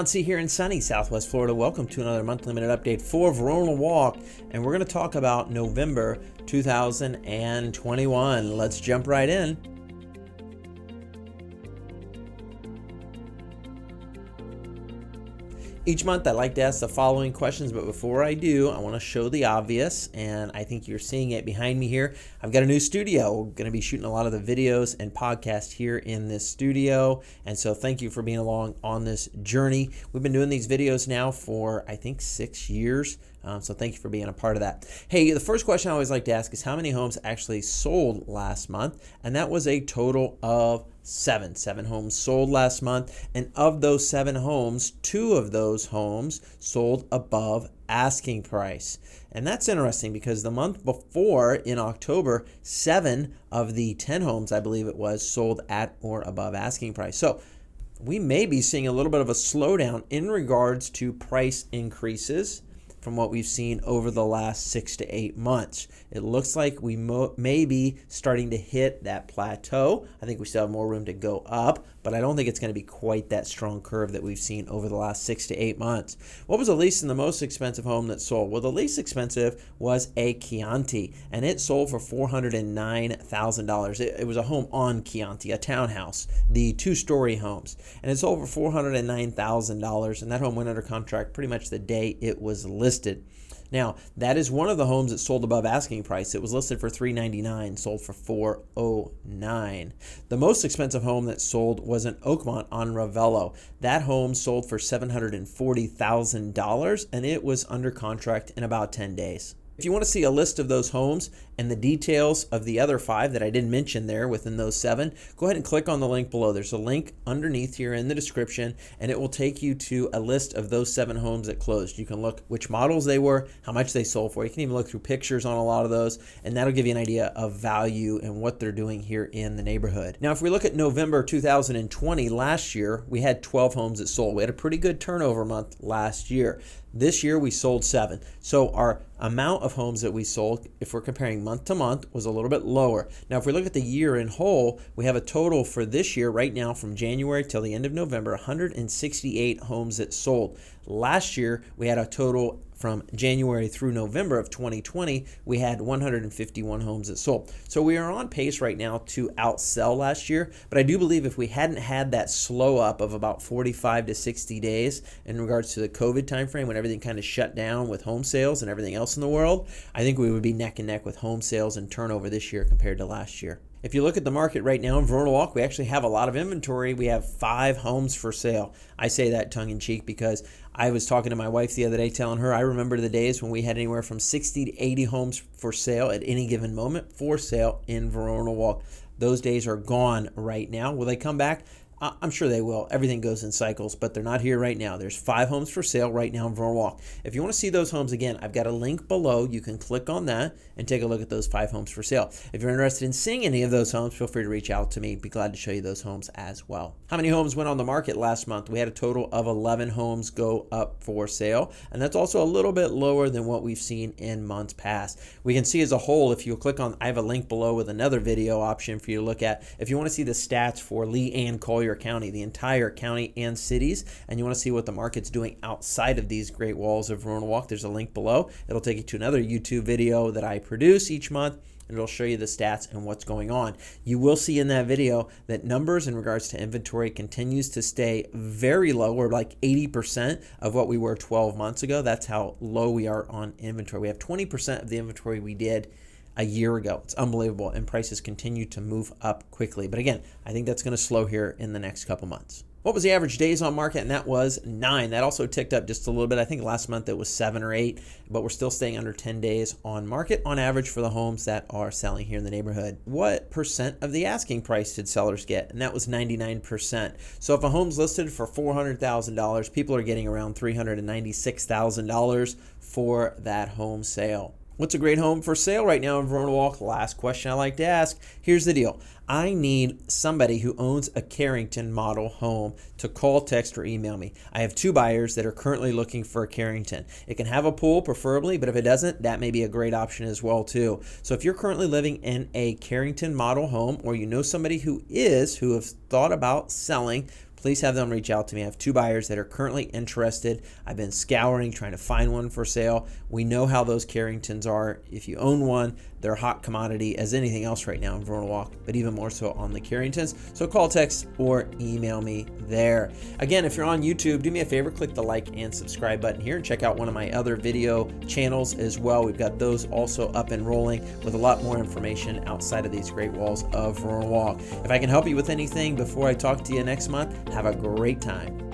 Chianti here in sunny Southwest Florida. Welcome to another monthly minute update for Verona Walk, and we're going to talk about November 2021. Let's jump right in. Each month I like to ask the following questions, but before I do, I want to show the obvious, and I think you're seeing it behind me here. I've got a new studio. We're going to be shooting a lot of the videos and podcasts here in this studio, and so thank you for being along on this journey. We've been doing these videos now for, I think, 6 years, so thank you for being a part of that. Hey, the first question I always like to ask is how many homes actually sold last month, and that was a total of seven homes sold last month, and of those 7 homes, 2 of those homes sold above asking price. And that's interesting because the month before, in October, 7 of the 10 homes, I believe it was, sold at or above asking price. So we may be seeing a little bit of a slowdown in regards to price increases from what we've seen over the last 6 to 8 months. It looks like we may be starting to hit that plateau. I think we still have more room to go up, but I don't think it's going to be quite that strong curve that we've seen over the last 6 to 8 months. What was the least and the most expensive home that sold? Well, the least expensive was a Chianti, and it sold for $409,000. It was a home on Chianti, a townhouse, the 2-story homes, and it sold for $409,000, and that home went under contract pretty much the day it was listed. Now, that is one of the homes that sold above asking price. It was listed for $399, sold for $409. The most expensive home that sold was in Oakmont on Ravello. That home sold for $740,000, and it was under contract in about 10 days. If you want to see a list of those homes and the details of the other 5 that I didn't mention there within those 7, go ahead and click on the link below. There's a link underneath here in the description, and it will take you to a list of those 7 homes that closed. You can look which models they were, how much they sold for. You can even look through pictures on a lot of those, and that'll give you an idea of value and what they're doing here in the neighborhood. Now, if we look at November 2020, last year, we had 12 homes that sold. We had a pretty good turnover month last year. This year, we sold 7. So our amount of homes that we sold, if we're comparing month to month, was a little bit lower. Now, if we look at the year in whole, we have a total for this year right now from January till the end of November, 168 homes that sold. Last year, we had a total from January through November of 2020, we had 151 homes that sold. So we are on pace right now to outsell last year, but I do believe if we hadn't had that slow up of about 45 to 60 days in regards to the COVID timeframe when everything kind of shut down with home sales and everything else in the world, I think we would be neck and neck with home sales and turnover this year compared to last year. If you look at the market right now in Verona Walk, we actually have a lot of inventory. We have 5 homes for sale. I say that tongue-in-cheek because I was talking to my wife the other day telling her I remember the days when we had anywhere from 60 to 80 homes for sale at any given moment for sale in Verona Walk. Those days are gone right now. Will they come back? I'm sure they will. Everything goes in cycles, but they're not here right now. There's 5 homes for sale right now in Verona Walk. If you want to see those homes again, I've got a link below. You can click on that and take a look at those 5 homes for sale. If you're interested in seeing any of those homes, feel free to reach out to me. Be glad to show you those homes as well. How many homes went on the market last month? We had a total of 11 homes go up for sale, and that's also a little bit lower than what we've seen in months past. We can see as a whole, if you click on, I have a link below with another video option for you to look at. If you want to see the stats for Lee and Collier County, the entire county and cities, and you want to see what the market's doing outside of these great walls of Verona Walk, there's a link below. It'll take you to another YouTube video that I produce each month, and it'll show you the stats and what's going on. You will see in that video that numbers in regards to inventory continues to stay very low. We're like 80% of what we were 12 months ago. That's how low we are on inventory. We have 20% of the inventory we did a year ago. It's unbelievable, and prices continue to move up quickly. But again, I think that's going to slow here in the next couple months. What was the average days on market? And that was 9. That also ticked up just a little bit. I think last month it was 7 or 8, but we're still staying under 10 days on market on average for the homes that are selling here in the neighborhood. What percent of the asking price did sellers get? And that was 99%. So if a home's listed for $400,000, people are getting around $396,000 for that home sale. What's a great home for sale right now in Verona Walk? Last question I like to ask. Here's the deal. I need somebody who owns a Carrington model home to call, text, or email me. I have 2 buyers that are currently looking for a Carrington. It can have a pool preferably, but if it doesn't, that may be a great option as well too. So if you're currently living in a Carrington model home, or you know somebody who has thought about selling, please have them reach out to me. I have 2 buyers that are currently interested. I've been scouring, trying to find one for sale. We know how those Carringtons are. If you own one, they're a hot commodity as anything else right now in Verona Walk, but even more so on the Carringtons. So call, text, or email me there. Again, if you're on YouTube, do me a favor, click the like and subscribe button here, and check out one of my other video channels as well. We've got those also up and rolling with a lot more information outside of these great walls of Verona Walk. If I can help you with anything before I talk to you next month, have a great time.